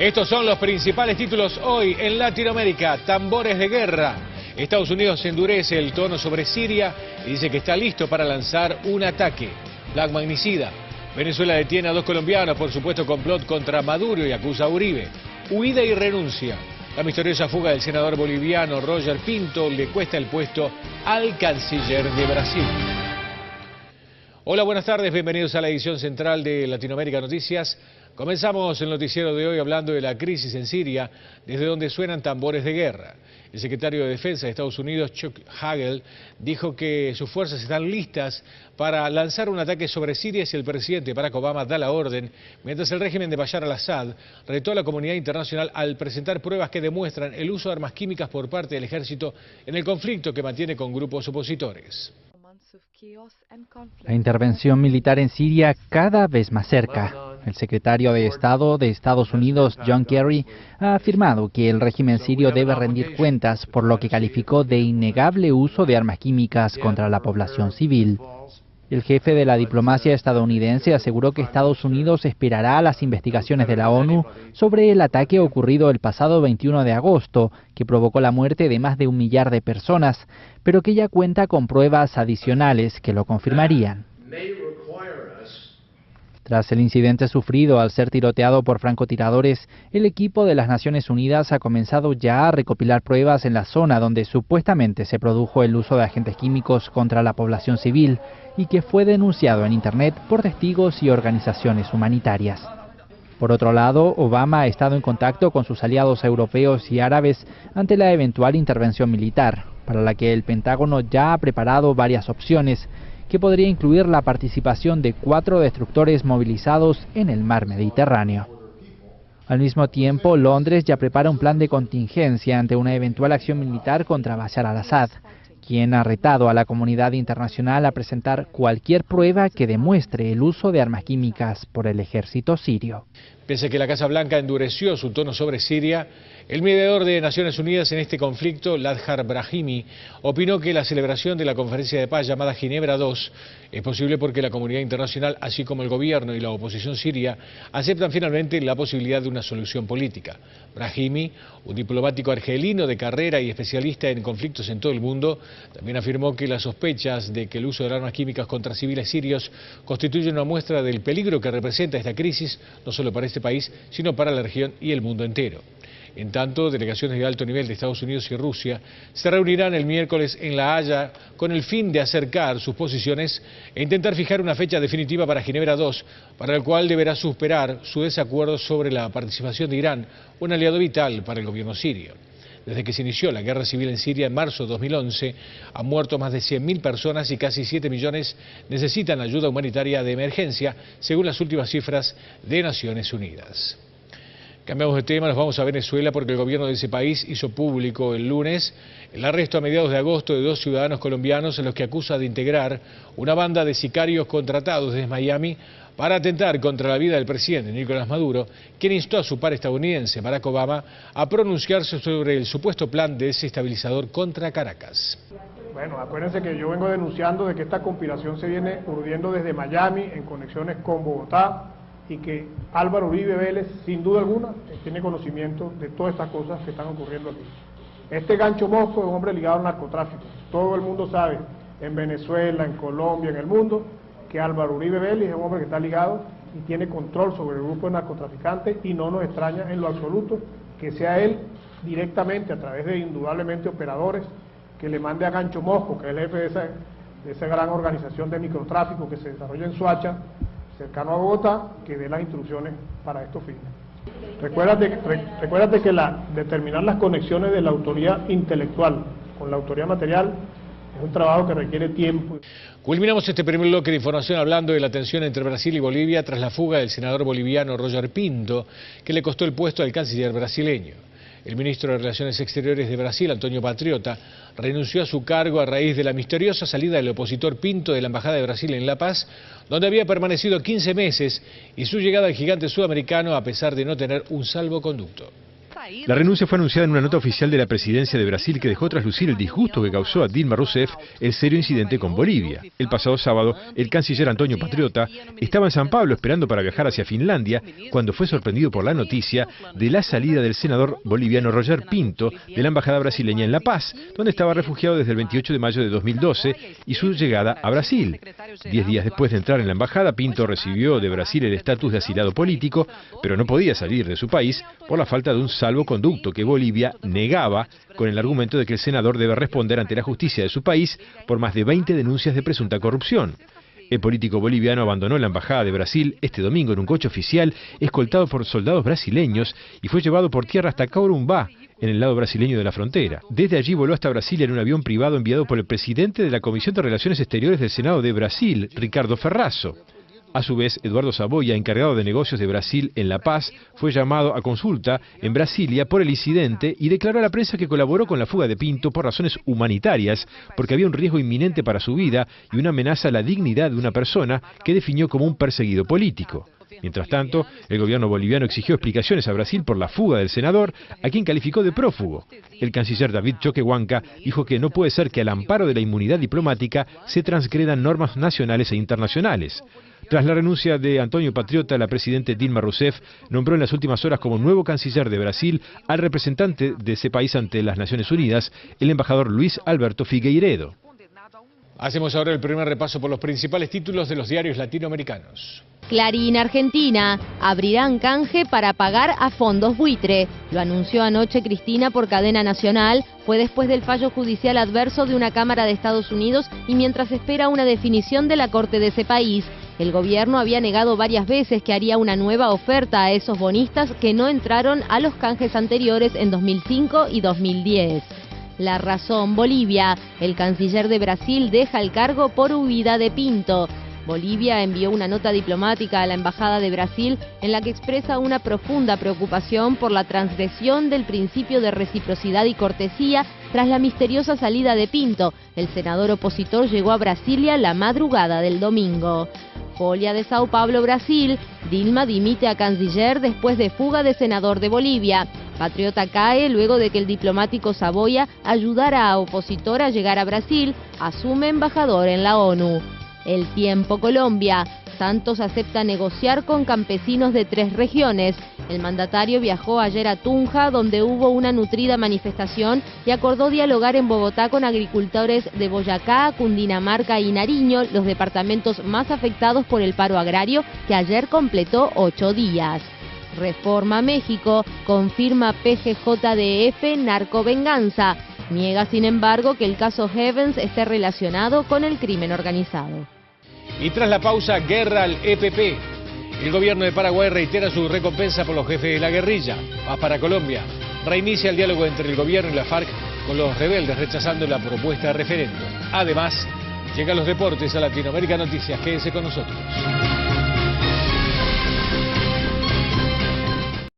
Estos son los principales títulos hoy en Latinoamérica. Tambores de guerra. Estados Unidos endurece el tono sobre Siria y dice que está listo para lanzar un ataque. Black magnicida. Venezuela detiene a 2 colombianos por supuesto complot contra Maduro y acusa a Uribe. Huida y renuncia. La misteriosa fuga del senador boliviano Roger Pinto le cuesta el puesto al canciller de Brasil. Hola, buenas tardes, bienvenidos a la edición central de Latinoamérica Noticias. Comenzamos el noticiero de hoy hablando de la crisis en Siria, desde donde suenan tambores de guerra. El secretario de Defensa de Estados Unidos, Chuck Hagel, dijo que sus fuerzas están listas para lanzar un ataque sobre Siria si el presidente Barack Obama da la orden, mientras el régimen de Bashar al-Assad retó a la comunidad internacional al presentar pruebas que demuestran el uso de armas químicas por parte del ejército en el conflicto que mantiene con grupos opositores. La intervención militar en Siria cada vez más cerca. El secretario de Estado de Estados Unidos, John Kerry, ha afirmado que el régimen sirio debe rendir cuentas por lo que calificó de innegable uso de armas químicas contra la población civil. El jefe de la diplomacia estadounidense aseguró que Estados Unidos esperará las investigaciones de la ONU sobre el ataque ocurrido el pasado 21 de agosto, que provocó la muerte de más de 1 millar de personas, pero que ya cuenta con pruebas adicionales que lo confirmarían. Tras el incidente sufrido al ser tiroteado por francotiradores, el equipo de las Naciones Unidas ha comenzado ya a recopilar pruebas en la zona donde supuestamente se produjo el uso de agentes químicos contra la población civil y que fue denunciado en Internet por testigos y organizaciones humanitarias. Por otro lado, Obama ha estado en contacto con sus aliados europeos y árabes ante la eventual intervención militar, para la que el Pentágono ya ha preparado varias opciones, que podría incluir la participación de 4 destructores movilizados en el mar Mediterráneo. Al mismo tiempo, Londres ya prepara un plan de contingencia ante una eventual acción militar contra Bashar al-Assad, quien ha retado a la comunidad internacional a presentar cualquier prueba que demuestre el uso de armas químicas por el ejército sirio. Pese a que la Casa Blanca endureció su tono sobre Siria, el mediador de Naciones Unidas en este conflicto, Ladjar Brahimi, opinó que la celebración de la conferencia de paz llamada Ginebra II es posible porque la comunidad internacional, así como el gobierno y la oposición siria, aceptan finalmente la posibilidad de una solución política. Brahimi, un diplomático argelino de carrera y especialista en conflictos en todo el mundo, también afirmó que las sospechas de que el uso de armas químicas contra civiles sirios constituye una muestra del peligro que representa esta crisis, no solo para este país, sino para la región y el mundo entero. En tanto, delegaciones de alto nivel de Estados Unidos y Rusia se reunirán el miércoles en La Haya con el fin de acercar sus posiciones e intentar fijar una fecha definitiva para Ginebra II, para el cual deberá superar su desacuerdo sobre la participación de Irán, un aliado vital para el gobierno sirio. Desde que se inició la guerra civil en Siria en marzo de 2011, han muerto más de 100.000 personas y casi 7 millones necesitan ayuda humanitaria de emergencia, según las últimas cifras de Naciones Unidas. Cambiamos de tema, nos vamos a Venezuela porque el gobierno de ese país hizo público el lunes el arresto a mediados de agosto de 2 ciudadanos colombianos en los que acusa de integrar una banda de sicarios contratados desde Miami para atentar contra la vida del presidente Nicolás Maduro, quien instó a su par estadounidense, Barack Obama, a pronunciarse sobre el supuesto plan desestabilizador contra Caracas. Bueno, acuérdense que yo vengo denunciando de que esta conspiración se viene urdiendo desde Miami en conexiones con Bogotá, y que Álvaro Uribe Vélez, sin duda alguna, tiene conocimiento de todas estas cosas que están ocurriendo aquí. Este Gancho Mosco es un hombre ligado al narcotráfico. Todo el mundo sabe, en Venezuela, en Colombia, en el mundo, que Álvaro Uribe Vélez es un hombre que está ligado y tiene control sobre el grupo de narcotraficantes, y no nos extraña en lo absoluto que sea él directamente, a través de indudablemente operadores, que le mande a Gancho Mosco, que es el jefe de esa gran organización de microtráfico que se desarrolla en Soacha, cercano a Bogotá, que dé las instrucciones para estos fines. Recuérdate que determinar las conexiones de la autoría intelectual con la autoría material es un trabajo que requiere tiempo. Culminamos este primer bloque de información hablando de la tensión entre Brasil y Bolivia tras la fuga del senador boliviano Roger Pinto, que le costó el puesto al canciller brasileño. El ministro de Relaciones Exteriores de Brasil, Antonio Patriota, renunció a su cargo a raíz de la misteriosa salida del opositor Pinto de la Embajada de Brasil en La Paz, donde había permanecido 15 meses, y su llegada al gigante sudamericano a pesar de no tener un salvoconducto. La renuncia fue anunciada en una nota oficial de la presidencia de Brasil que dejó traslucir el disgusto que causó a Dilma Rousseff el serio incidente con Bolivia. El pasado sábado, el canciller Antonio Patriota estaba en San Pablo esperando para viajar hacia Finlandia cuando fue sorprendido por la noticia de la salida del senador boliviano Roger Pinto de la embajada brasileña en La Paz, donde estaba refugiado desde el 28 de mayo de 2012, y su llegada a Brasil. 10 días después de entrar en la embajada, Pinto recibió de Brasil el estatus de asilado político, pero no podía salir de su país por la falta de un salvoconducto que Bolivia negaba con el argumento de que el senador debe responder ante la justicia de su país por más de 20 denuncias de presunta corrupción. El político boliviano abandonó la embajada de Brasil este domingo en un coche oficial escoltado por soldados brasileños y fue llevado por tierra hasta Corumbá, en el lado brasileño de la frontera. Desde allí voló hasta Brasilia en un avión privado enviado por el presidente de la Comisión de Relaciones Exteriores del Senado de Brasil, Ricardo Ferrazzo. A su vez, Eduardo Saboia, encargado de negocios de Brasil en La Paz, fue llamado a consulta en Brasilia por el incidente y declaró a la prensa que colaboró con la fuga de Pinto por razones humanitarias, porque había un riesgo inminente para su vida y una amenaza a la dignidad de una persona que definió como un perseguido político. Mientras tanto, el gobierno boliviano exigió explicaciones a Brasil por la fuga del senador, a quien calificó de prófugo. El canciller David Choquehuanca dijo que no puede ser que al amparo de la inmunidad diplomática se transgredan normas nacionales e internacionales. Tras la renuncia de Antonio Patriota, la presidenta Dilma Rousseff nombró en las últimas horas como nuevo canciller de Brasil al representante de ese país ante las Naciones Unidas, el embajador Luis Alberto Figueiredo. Hacemos ahora el primer repaso por los principales títulos de los diarios latinoamericanos. Clarín Argentina, abrirán canje para pagar a fondos buitre. Lo anunció anoche Cristina por cadena nacional. Fue después del fallo judicial adverso de una Cámara de Estados Unidos y mientras espera una definición de la Corte de ese país. El gobierno había negado varias veces que haría una nueva oferta a esos bonistas que no entraron a los canjes anteriores en 2005 y 2010. La razón, Bolivia. El canciller de Brasil deja el cargo por huida de Pinto. Bolivia envió una nota diplomática a la Embajada de Brasil en la que expresa una profunda preocupación por la transgresión del principio de reciprocidad y cortesía tras la misteriosa salida de Pinto. El senador opositor llegó a Brasilia la madrugada del domingo. Folha de Sao Paulo, Brasil. Dilma dimite a canciller después de fuga de senador de Bolivia. Patriota cae luego de que el diplomático Saboia ayudara a opositor a llegar a Brasil. Asume embajador en la ONU. El Tiempo, Colombia. Santos acepta negociar con campesinos de 3 regiones. El mandatario viajó ayer a Tunja, donde hubo una nutrida manifestación, y acordó dialogar en Bogotá con agricultores de Boyacá, Cundinamarca y Nariño, los departamentos más afectados por el paro agrario, que ayer completó 8 días. Reforma México, confirma PGJDF narcovenganza. Niega, sin embargo, que el caso Heavens esté relacionado con el crimen organizado. Y tras la pausa, guerra al EPP. El gobierno de Paraguay reitera su recompensa por los jefes de la guerrilla. Paz para Colombia. Reinicia el diálogo entre el gobierno y la FARC con los rebeldes rechazando la propuesta de referéndum. Además, llegan los deportes a Latinoamérica Noticias. Quédense con nosotros.